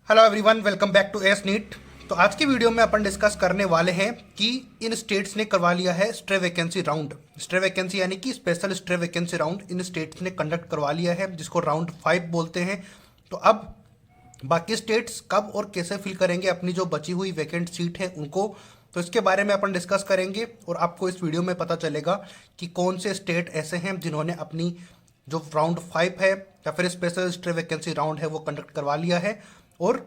Hello everyone, welcome back to S NEET. तो आज की वीडियो में अपन डिस्कस करने वाले हैं कि इन स्टेट्स ने करवा लिया है stray vacancy round. Stray vacancy यानी कि special stray vacancy round in states ने कंडक्ट करवा लिया है, जिसको राउंड 5 बोलते हैं। तो अब बाकी स्टेट्स कब और कैसे फिल करेंगे अपनी जो बची हुई वैकेंट सीट है उनको, तो इसके बारे में अपन डिस्कस करेंगे। और आपको इस वीडियो में पता चलेगा कि कौन से स्टेट ऐसे हैं जिन्होंने अपनी जो राउंड 5 है या फिर स्पेशल स्ट्रे वैकेंसी राउंड है वो कंडक्ट करवा लिया है, और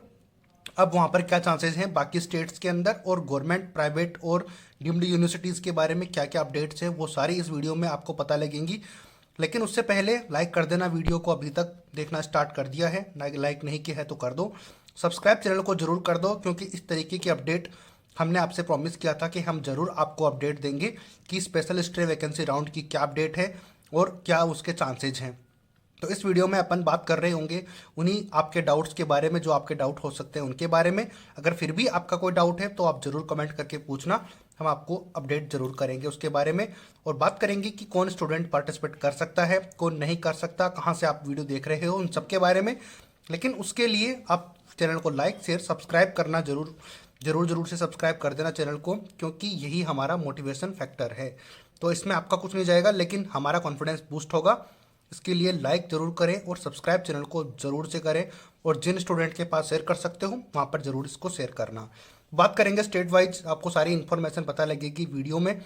अब वहाँ पर क्या चांसेस हैं बाकी स्टेट्स के अंदर, और गवर्नमेंट, प्राइवेट और डीम्ड यूनिवर्सिटीज़ के बारे में क्या क्या अपडेट्स हैं वो सारी इस वीडियो में आपको पता लगेंगी। लेकिन उससे पहले लाइक कर देना, वीडियो को अभी तक देखना स्टार्ट कर दिया है, लाइक नहीं किया है तो कर दो। सब्सक्राइब चैनल को जरूर कर दो, क्योंकि इस तरीके की अपडेट हमने आपसे प्रॉमिस किया था कि हम जरूर आपको अपडेट देंगे कि स्पेशल स्ट्रे वैकेंसी राउंड की क्या अपडेट है और क्या उसके चांसेज हैं। तो इस वीडियो में अपन बात कर रहे होंगे उन्हीं आपके डाउट्स के बारे में जो आपके डाउट हो सकते हैं उनके बारे में। अगर फिर भी आपका कोई डाउट है तो आप ज़रूर कमेंट करके पूछना, हम आपको अपडेट ज़रूर करेंगे उसके बारे में। और बात करेंगे कि कौन स्टूडेंट पार्टिसिपेट कर सकता है, कौन नहीं कर सकता, कहाँ से आप वीडियो देख रहे हो, उन सब के बारे में। लेकिन उसके लिए आप चैनल को लाइक, शेयर, सब्सक्राइब करना जरूर से सब्सक्राइब कर देना चैनल को, क्योंकि यही हमारा मोटिवेशन फैक्टर है। तो इसमें आपका कुछ नहीं जाएगा, लेकिन हमारा कॉन्फिडेंस बूस्ट होगा। इसके लिए लाइक जरूर करें और सब्सक्राइब चैनल को जरूर से करें, और जिन स्टूडेंट के पास शेयर कर सकते हो वहाँ पर जरूर इसको शेयर करना। बात करेंगे स्टेट वाइज, आपको सारी इन्फॉर्मेशन पता लगेगी वीडियो में।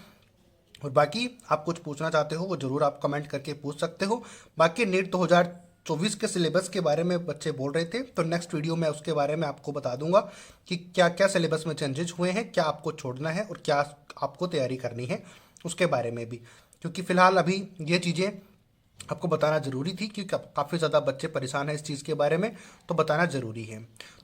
और बाकी आप कुछ पूछना चाहते हो वो जरूर आप कमेंट करके पूछ सकते हो। बाकी नीट 2024 के सिलेबस के बारे में बच्चे बोल रहे थे, तो नेक्स्ट वीडियो में उसके बारे में आपको बता दूंगा कि क्या क्या सिलेबस में चेंजेस हुए हैं, क्या आपको छोड़ना है और क्या आपको तैयारी करनी है उसके बारे में भी। क्योंकि फिलहाल अभी ये चीज़ें आपको बताना ज़रूरी थी, क्योंकि काफ़ी ज़्यादा बच्चे परेशान हैं इस चीज़ के बारे में, तो बताना ज़रूरी है।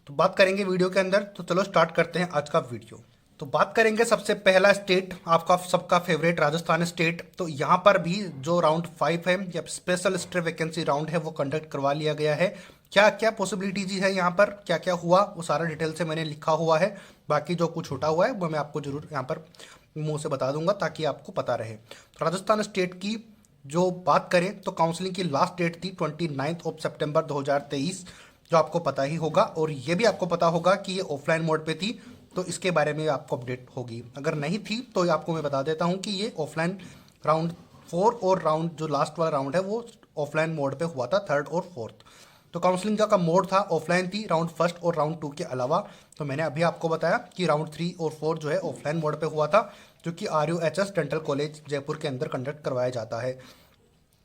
तो बात करेंगे वीडियो के अंदर, तो चलो स्टार्ट करते हैं आज का वीडियो। तो बात करेंगे सबसे पहला स्टेट, आपका सबका फेवरेट राजस्थान स्टेट। तो यहाँ पर भी जो राउंड 5 है या स्पेशल स्ट्रे वैकेंसी राउंड है वो कंडक्ट करवा लिया गया है। क्या क्या पॉसिबिलिटीज है यहाँ पर, क्या क्या हुआ, वो सारा डिटेल से मैंने लिखा हुआ है। बाकी जो कुछ छूटा हुआ है वो मैं आपको जरूर यहाँ पर मुँह से बता दूंगा ताकि आपको पता रहे। तो राजस्थान स्टेट की जो बात करें तो काउंसलिंग की लास्ट डेट थी 29 सितंबर 2023, जो आपको पता ही होगा। और ये भी आपको पता होगा कि ये ऑफलाइन मोड पे थी, तो इसके बारे में आपको अपडेट होगी। अगर नहीं थी तो आपको मैं बता देता हूँ कि ये ऑफलाइन राउंड 4 और राउंड जो लास्ट वाला राउंड है वो ऑफलाइन मोड पे हुआ था, 3rd और 4th। तो काउंसलिंग का मोड था ऑफलाइन थी, राउंड 1 और राउंड 2 के अलावा। तो मैंने अभी आपको बताया कि राउंड 3 और 4 जो है ऑफलाइन मोड पे हुआ था, जो कि RUHS डेंटल कॉलेज जयपुर के अंदर कंडक्ट करवाया जाता है।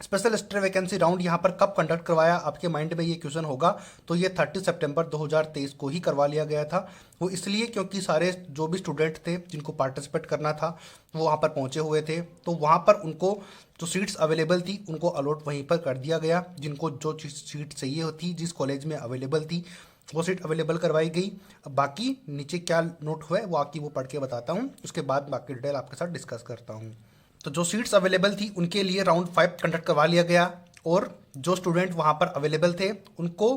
स्पेशल स्ट्रे वैकेंसी राउंड यहाँ पर कब कंडक्ट करवाया, आपके माइंड में ये क्वेश्चन होगा। तो ये 30 सितंबर 2023 को ही करवा लिया गया था। वो इसलिए क्योंकि सारे जो भी स्टूडेंट थे जिनको पार्टिसिपेट करना था वो वहाँ पर पहुँचे हुए थे, तो वहाँ पर उनको जो सीट्स अवेलेबल थी उनको अलॉट वहीं पर कर दिया गया। जिनको जो सीट चाहिए होती, जिस कॉलेज में अवेलेबल थी वो सीट अवेलेबल करवाई गई। अब बाकी नीचे क्या नोट हुआ है वो आके वो पढ़ के बताता हूँ, उसके बाद बाकी डिटेल आपके साथ डिस्कस करता हूँ। तो जो सीट्स अवेलेबल थी उनके लिए राउंड 5 कंडक्ट करवा लिया गया, और जो स्टूडेंट वहाँ पर अवेलेबल थे उनको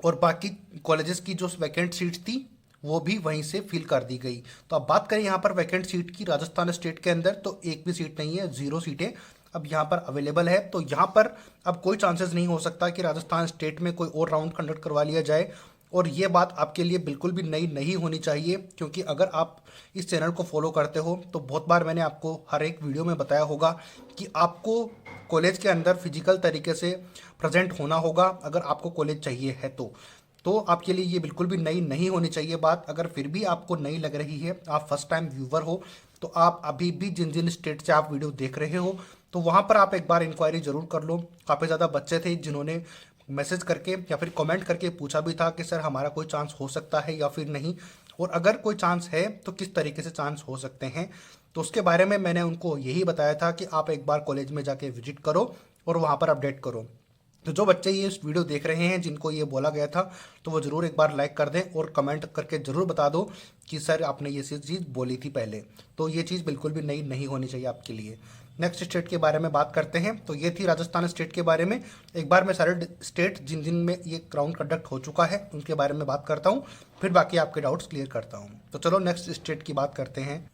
और बाकी कॉलेजेस की जो वैकेंट सीट्स थी वो भी वहीं से फिल कर दी गई। तो अब बात करें यहाँ पर वैकेंट सीट की राजस्थान स्टेट के अंदर, तो एक भी सीट नहीं है, 0 सीटें अब यहाँ पर अवेलेबल है। तो यहाँ पर अब कोई चांसेस नहीं हो सकता कि राजस्थान स्टेट में कोई और राउंड कंडक्ट करवा लिया जाए। और ये बात आपके लिए बिल्कुल भी नई नहीं होनी चाहिए, क्योंकि अगर आप इस चैनल को फॉलो करते हो तो बहुत बार मैंने आपको हर एक वीडियो में बताया होगा कि आपको कॉलेज के अंदर फिजिकल तरीके से प्रेजेंट होना होगा अगर आपको कॉलेज चाहिए है तो आपके लिए ये बिल्कुल भी नई नहीं होनी चाहिए बात। अगर फिर भी आपको नई लग रही है, आप फर्स्ट टाइम व्यूवर हो, तो आप अभी भी जिन जिन स्टेट से आप वीडियो देख रहे हो तो वहाँ पर आप एक बार इंक्वायरी जरूर कर लो। काफ़ी ज़्यादा बच्चे थे जिन्होंने मैसेज करके या फिर कमेंट करके पूछा भी था कि सर हमारा कोई चांस हो सकता है या फिर नहीं, और अगर कोई चांस है तो किस तरीके से चांस हो सकते हैं। तो उसके बारे में मैंने उनको यही बताया था कि आप एक बार कॉलेज में जाके विजिट करो और वहाँ पर अपडेट करो। तो जो बच्चे ये इस वीडियो देख रहे हैं जिनको ये बोला गया था, तो वो ज़रूर एक बार लाइक कर दें और कमेंट करके ज़रूर बता दो कि सर आपने ये चीज़ बोली थी पहले। तो ये चीज़ बिल्कुल भी नई नहीं होनी चाहिए आपके लिए। नेक्स्ट स्टेट के बारे में बात करते हैं। तो ये थी राजस्थान स्टेट के बारे में। एक बार मैं सारे स्टेट जिन जिन में ये राउंड कंडक्ट हो चुका है उनके बारे में बात करता हूँ, फिर बाकी आपके डाउट्स क्लियर करता हूँ। तो चलो नेक्स्ट स्टेट की बात करते हैं।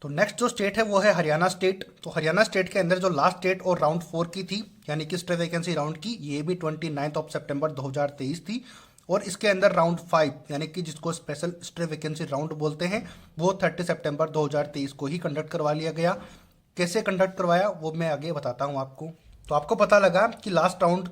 तो नेक्स्ट जो स्टेट है वो है हरियाणा स्टेट। तो हरियाणा स्टेट के अंदर जो लास्ट डेट और राउंड 4 की थी, यानी कि स्ट्रे वैकेंसी राउंड की, ये भी 29 सितंबर 2023 थी। और इसके अंदर राउंड 5 यानी कि जिसको स्पेशल स्टे वैकेंसी राउंड बोलते हैं वो 30 सितंबर 2023 को ही कंडक्ट करवा लिया गया। कैसे कंडक्ट करवाया वो मैं आगे बताता हूँ आपको। तो आपको पता लगा कि लास्ट राउंड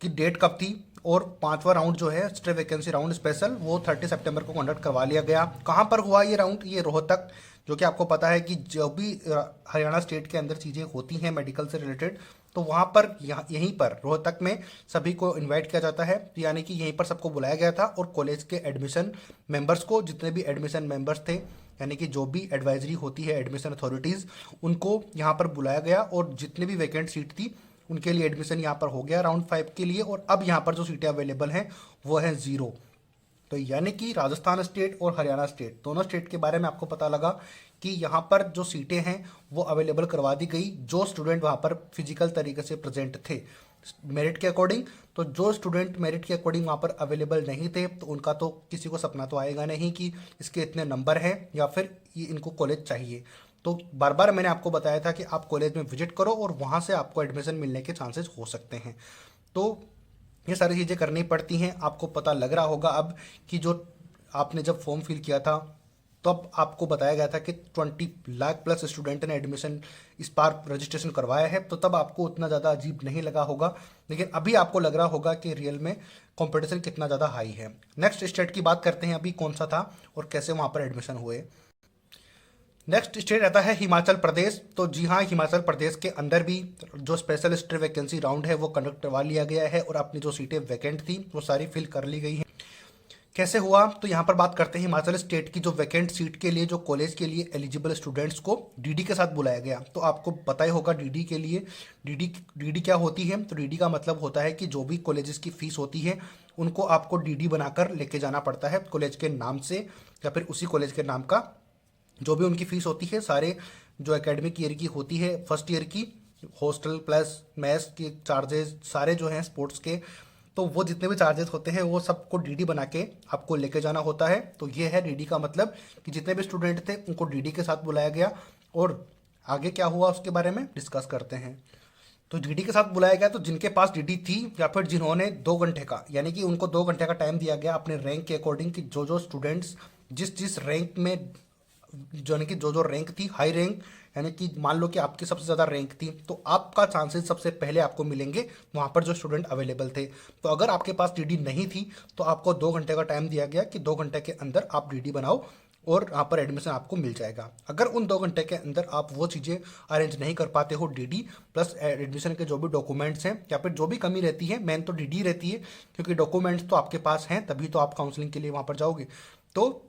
की डेट कब थी और पांचवा राउंड जो है स्टे वैकेंसी राउंड स्पेशल वो 30 सितंबर को कंडक्ट करवा लिया गया। कहाँ पर हुआ ये राउंड? ये रोहतक, जो कि आपको पता है कि जो भी हरियाणा स्टेट के अंदर चीज़ें होती हैं मेडिकल से रिलेटेड तो वहाँ पर यहीं पर रोहतक में सभी को इनवाइट किया जाता है, यानी कि यहीं पर सबको बुलाया गया था और कॉलेज के एडमिशन मेंबर्स को, जितने भी एडमिशन मेंबर्स थे यानी कि जो भी एडवाइजरी होती है एडमिशन अथॉरिटीज़, उनको यहाँ पर बुलाया गया और जितने भी वैकेंट सीट थी उनके लिए एडमिशन यहाँ पर हो गया राउंड 5 के लिए। और अब यहाँ पर जो सीटें अवेलेबल हैं वो है 0। तो यानी कि राजस्थान स्टेट और हरियाणा स्टेट दोनों स्टेट के बारे में आपको पता लगा कि यहाँ पर जो सीटें हैं वो अवेलेबल करवा दी गई जो स्टूडेंट वहाँ पर फिजिकल तरीके से प्रेजेंट थे मेरिट के अकॉर्डिंग। तो जो स्टूडेंट मेरिट के अकॉर्डिंग वहाँ पर अवेलेबल नहीं थे तो उनका तो किसी को सपना तो आएगा नहीं कि इसके इतने नंबर हैं या फिर ये इनको कॉलेज चाहिए। तो बार बार मैंने आपको बताया था कि आप कॉलेज में विजिट करो और वहाँ से आपको एडमिशन मिलने के चांसेस हो सकते हैं। तो ये सारी चीज़ें करनी पड़ती हैं। आपको पता लग रहा होगा अब कि जो आपने जब फॉर्म फिल किया था तब आपको बताया गया था कि 20 लाख प्लस स्टूडेंट ने एडमिशन इस बार रजिस्ट्रेशन करवाया है, तो तब आपको उतना ज़्यादा अजीब नहीं लगा होगा, लेकिन अभी आपको लग रहा होगा कि रियल में कंपटीशन कितना ज़्यादा हाई है। नेक्स्ट स्टेट की बात करते हैं अभी कौन सा था और कैसे वहाँ पर एडमिशन हुए। नेक्स्ट स्टेट आता है हिमाचल प्रदेश। तो जी हाँ, हिमाचल प्रदेश के अंदर भी जो स्पेशल स्टे वैकेंसी राउंड है वो कंडक्ट करवा लिया गया है और अपनी जो सीटें वैकेंट थी वो सारी फिल कर ली गई हैं। कैसे हुआ? तो यहाँ पर बात करते हैं हिमाचल स्टेट की जो वैकेंट सीट के लिए जो कॉलेज के लिए एलिजिबल स्टूडेंट्स को डीडी के साथ बुलाया गया। तो आपको पता ही होगा डीडी के लिए डीडी क्या होती है। तो डीडी का मतलब होता है कि जो भी कॉलेजेस की फीस होती है उनको आपको डीडी बनाकर लेके जाना पड़ता है कॉलेज के नाम से या फिर उसी कॉलेज के नाम का जो भी उनकी फ़ीस होती है, सारे जो एकेडमिक ईयर की होती है फर्स्ट ईयर की, हॉस्टल प्लस मेस के चार्जेस सारे जो हैं स्पोर्ट्स के, तो वो जितने भी चार्जेस होते हैं वो सबको डीडी बना के आपको लेके जाना होता है। तो ये है डीडी का मतलब कि जितने भी स्टूडेंट थे उनको डीडी के साथ बुलाया गया। और आगे क्या हुआ उसके बारे में डिस्कस करते हैं। तो डीडी के साथ बुलाया गया तो जिनके पास डीडी थी या फिर जिन्होंने 2 घंटे का यानी कि उनको 2 घंटे का टाइम दिया गया अपने रैंक के अकॉर्डिंग कि जो जो स्टूडेंट्स जिस जिस रैंक में यानी कि जो जो रैंक थी हाई रैंक, यानी कि मान लो कि आपकी सबसे ज़्यादा रैंक थी तो आपका चांसेस सबसे पहले आपको मिलेंगे वहाँ पर जो स्टूडेंट अवेलेबल थे। तो अगर आपके पास डीडी नहीं थी तो आपको 2 घंटे का टाइम दिया गया कि 2 घंटे के अंदर आप डीडी बनाओ और यहाँ पर एडमिशन आपको मिल जाएगा। अगर उन 2 घंटे के अंदर आप वो चीज़ें अरेंज नहीं कर पाते हो, डीडी प्लस एडमिशन के जो भी डॉक्यूमेंट्स हैं या फिर जो भी कमी रहती है, मेन तो डीडी रहती है क्योंकि डॉक्यूमेंट्स तो आपके पास हैं तभी तो आप काउंसलिंग के लिए वहाँ पर जाओगे। तो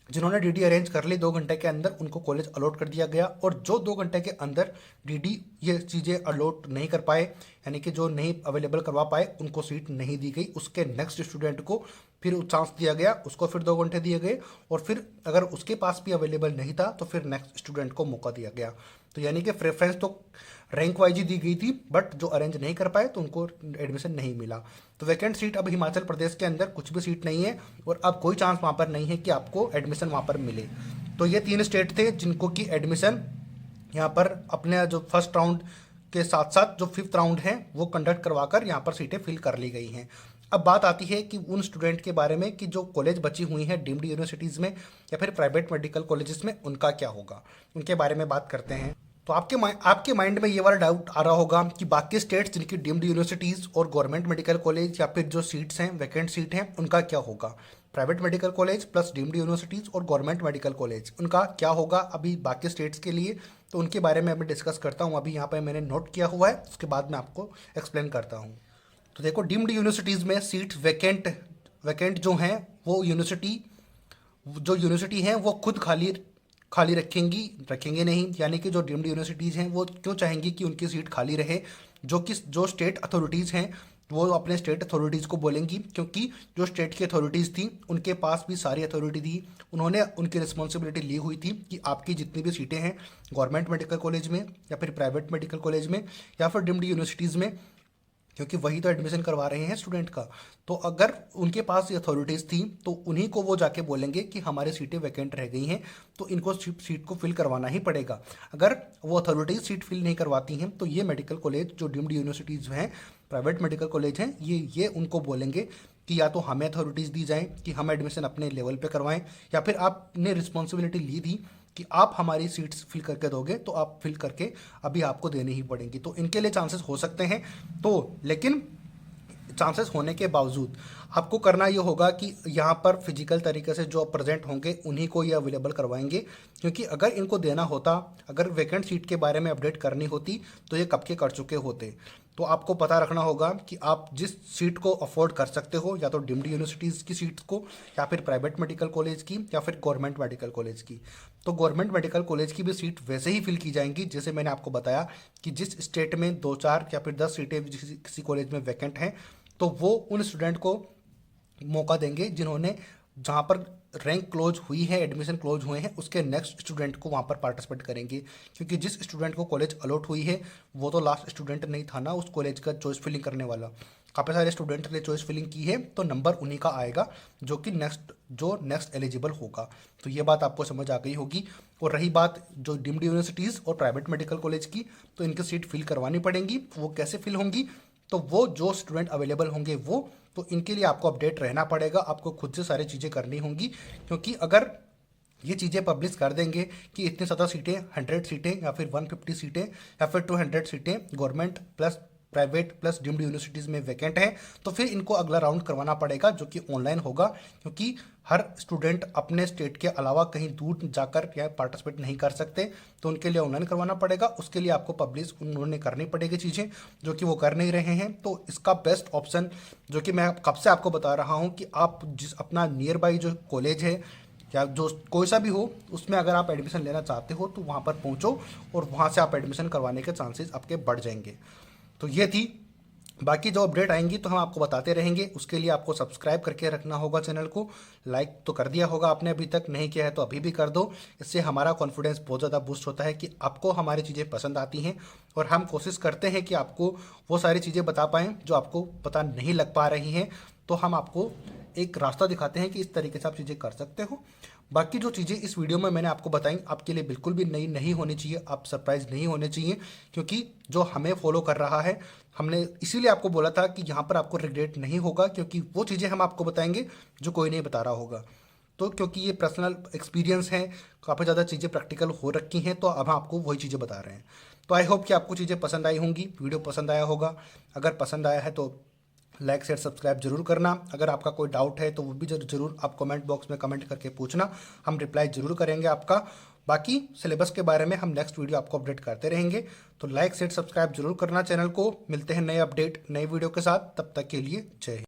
जिन्होंने डीडी अरेंज कर ली 2 घंटे के अंदर उनको कॉलेज अलॉट कर दिया गया। और जो 2 घंटे के अंदर डीडी ये चीज़ें अलॉट नहीं कर पाए यानी कि जो नहीं अवेलेबल करवा पाए उनको सीट नहीं दी गई, उसके नेक्स्ट स्टूडेंट को फिर चांस दिया गया, उसको फिर 2 घंटे दिए गए और फिर अगर उसके पास भी अवेलेबल नहीं था तो फिर नेक्स्ट स्टूडेंट को मौका दिया गया। तो यानी कि प्रेफरेंस तो रैंक वाइज ही दी गई थी बट जो अरेंज नहीं कर पाए तो उनको एडमिशन नहीं मिला। तो वैकेंट सीट अब हिमाचल प्रदेश के अंदर कुछ भी सीट नहीं है और अब कोई चांस वहाँ पर नहीं है कि आपको एडमिशन वहाँ पर मिले। तो ये 3 स्टेट थे जिनको कि एडमिशन यहाँ पर अपने जो फर्स्ट राउंड के साथ साथ जो 5th राउंड है वो कंडक्ट करवाकर यहाँ पर सीटें फिल कर ली गई हैं। अब बात आती है कि उन स्टूडेंट के बारे में कि जो कॉलेज बची हुई हैं डीम्ड यूनिवर्सिटीज़ में या फिर प्राइवेट मेडिकल कॉलेजेस में उनका क्या होगा, उनके बारे में बात करते हैं। तो आपके माइंड में ये वाला डाउट आ रहा होगा कि बाकी स्टेट्स जिनकी डीम्ड यूनिवर्सिटीज़ और गवर्नमेंट मेडिकल कॉलेज या फिर जो सीट्स हैं वैकेंट सीट हैं उनका क्या होगा। Private medical college plus deemed universities और गवर्नमेंट मेडिकल कॉलेज उनका क्या होगा अभी बाकी स्टेट्स के लिए। तो उनके बारे में अभी डिस्कस करता हूँ। अभी यहाँ पर मैंने नोट किया हुआ है, उसके बाद मैं आपको एक्सप्लेन करता हूँ। तो देखो, डीम्ड यूनिवर्सिटीज़ में सीट वैकेंट जो हैं वो यूनिवर्सिटी हैं वो खुद खाली रखेंगे नहीं, यानी कि जो डीम्ड यूनिवर्सिटीज़ हैं वो क्यों चाहेंगी कि उनकी सीट खाली रहे। जो स्टेट अथॉरिटीज़ हैं वो अपने स्टेट अथॉरिटीज़ को बोलेंगी क्योंकि जो स्टेट की अथॉरिटीज़ थी उनके पास भी सारी अथॉरिटी थी, उन्होंने उनकी रिस्पॉन्सिबिलिटी ली हुई थी कि आपकी जितनी भी सीटें हैं गवर्नमेंट मेडिकल कॉलेज में या फिर प्राइवेट मेडिकल कॉलेज में या फिर डीम्ड यूनिवर्सिटीज़ में, क्योंकि वही तो एडमिशन करवा रहे हैं स्टूडेंट का, तो अगर उनके पास ये अथॉरिटीज़ थी तो उन्हीं को वो जाके बोलेंगे कि हमारी सीटें वैकेंट रह गई हैं तो इनको सीट को फिल करवाना ही पड़ेगा। अगर वो अथॉरिटीज़ सीट फिल नहीं करवाती हैं तो ये मेडिकल कॉलेज जो डीम्ड यूनिवर्सिटीज़ हैं प्राइवेट मेडिकल कॉलेज हैं ये उनको बोलेंगे कि या तो हमें अथॉरिटीज़ दी जाएं कि हम एडमिशन अपने लेवल पे करवाएं, या फिर आपने रिस्पॉन्सिबिलिटी ली थी कि आप हमारी सीट्स फिल करके दोगे तो आप फिल करके अभी आपको देनी ही पड़ेंगी। तो इनके लिए चांसेस हो सकते हैं। तो लेकिन चांसेस होने के बावजूद आपको करना ये होगा कि यहाँ पर फिजिकल तरीके से जो प्रेजेंट होंगे उन्हीं को ये अवेलेबल करवाएंगे, क्योंकि अगर इनको देना होता, अगर वैकेंट सीट के बारे में अपडेट करनी होती तो ये कब के कर चुके होते। तो आपको पता रखना होगा कि आप जिस सीट को अफोर्ड कर सकते हो, या तो डीम्ड यूनिवर्सिटीज़ की सीट्स को, या फिर प्राइवेट मेडिकल कॉलेज की, या फिर गवर्नमेंट मेडिकल कॉलेज की। तो गवर्नमेंट मेडिकल कॉलेज की भी सीट वैसे ही फिल की जाएंगी जैसे मैंने आपको बताया कि जिस स्टेट में 2-4 या फिर 10 सीटें किसी कॉलेज में वैकेंट हैं, तो वो उन स्टूडेंट को मौका देंगे जिन्होंने, जहाँ पर रैंक क्लोज हुई है, एडमिशन क्लोज हुए हैं, उसके नेक्स्ट स्टूडेंट को वहाँ पर पार्टिसिपेट करेंगे। क्योंकि जिस स्टूडेंट को कॉलेज अलॉट हुई है वो तो लास्ट स्टूडेंट नहीं था ना उस कॉलेज का चॉइस फिलिंग करने वाला। काफ़ी सारे स्टूडेंट ने चॉइस फिलिंग की है, तो नंबर उन्हीं का आएगा जो कि नेक्स्ट एलिजिबल होगा। तो ये बात आपको समझ आ गई होगी। और रही बात जो डीम्ड यूनिवर्सिटीज़ और प्राइवेट मेडिकल कॉलेज की, तो इनकी सीट फिल करवानी पड़ेंगी। वो कैसे फिल होंगी, तो वो जो स्टूडेंट अवेलेबल होंगे वो, तो इनके लिए आपको अपडेट रहना पड़ेगा, आपको खुद से सारी चीज़ें करनी होंगी। क्योंकि अगर ये चीज़ें पब्लिश कर देंगे कि इतनी ज़्यादा सीटें, 100 सीटें या फिर 150 सीटें या फिर 200 सीटें government plus private plus deemed universities में वैकेंट हैं, तो फिर इनको अगला राउंड करवाना पड़ेगा जो कि ऑनलाइन होगा। क्योंकि हर स्टूडेंट अपने स्टेट के अलावा कहीं दूर जाकर या पार्टिसिपेट नहीं कर सकते, तो उनके लिए ऑनलाइन करवाना पड़ेगा। उसके लिए आपको पब्लिश उन्होंने करनी पड़ेगी चीज़ें, जो कि वो कर नहीं रहे हैं। तो इसका बेस्ट ऑप्शन, जो कि मैं कब से आपको बता रहा हूँ, कि आप जिस अपना नियर बाई जो कॉलेज है या जो कोई सा भी हो, उसमें अगर आप एडमिशन लेना चाहते हो तो वहाँ पर पहुँचो और वहाँ से आप एडमिशन करवाने के चांसेस आपके बढ़ जाएंगे। तो ये थी, बाकी जो अपडेट आएंगी तो हम आपको बताते रहेंगे। उसके लिए आपको सब्सक्राइब करके रखना होगा चैनल को। लाइक तो कर दिया होगा आपने, अभी तक नहीं किया है तो अभी भी कर दो। इससे हमारा कॉन्फिडेंस बहुत ज़्यादा बूस्ट होता है कि आपको हमारी चीज़ें पसंद आती हैं, और हम कोशिश करते हैं कि आपको वो सारी चीज़ें बता पाएँ जो आपको पता नहीं लग पा रही हैं। तो हम आपको एक रास्ता दिखाते हैं कि इस तरीके से आप चीज़ें कर सकते हो। बाकी जो चीज़ें इस वीडियो में मैंने आपको बताई आपके लिए बिल्कुल भी नई नहीं होनी चाहिए, आप सरप्राइज नहीं होने चाहिए। क्योंकि जो हमें फॉलो कर रहा है, हमने इसीलिए आपको बोला था कि यहाँ पर आपको रिग्रेट नहीं होगा, क्योंकि वो चीज़ें हम आपको बताएंगे जो कोई नहीं बता रहा होगा। तो क्योंकि ये पर्सनल एक्सपीरियंस है, काफ़ी ज़्यादा चीज़ें प्रैक्टिकल हो रखी हैं, तो अब हम आपको वही चीज़ें बता रहे हैं। तो आई होप कि आपको चीज़ें पसंद आई होंगी, वीडियो पसंद आया होगा। अगर पसंद आया है तो लाइक शेयर सब्सक्राइब जरूर करना। अगर आपका कोई डाउट है तो वो भी जरूर आप कमेंट बॉक्स में कमेंट करके पूछना, हम रिप्लाई जरूर करेंगे आपका। बाकी सिलेबस के बारे में हम नेक्स्ट वीडियो आपको अपडेट करते रहेंगे। तो लाइक शेयर सब्सक्राइब जरूर करना चैनल को। मिलते हैं नए अपडेट नए वीडियो के साथ, तब तक के लिए जय हिंद।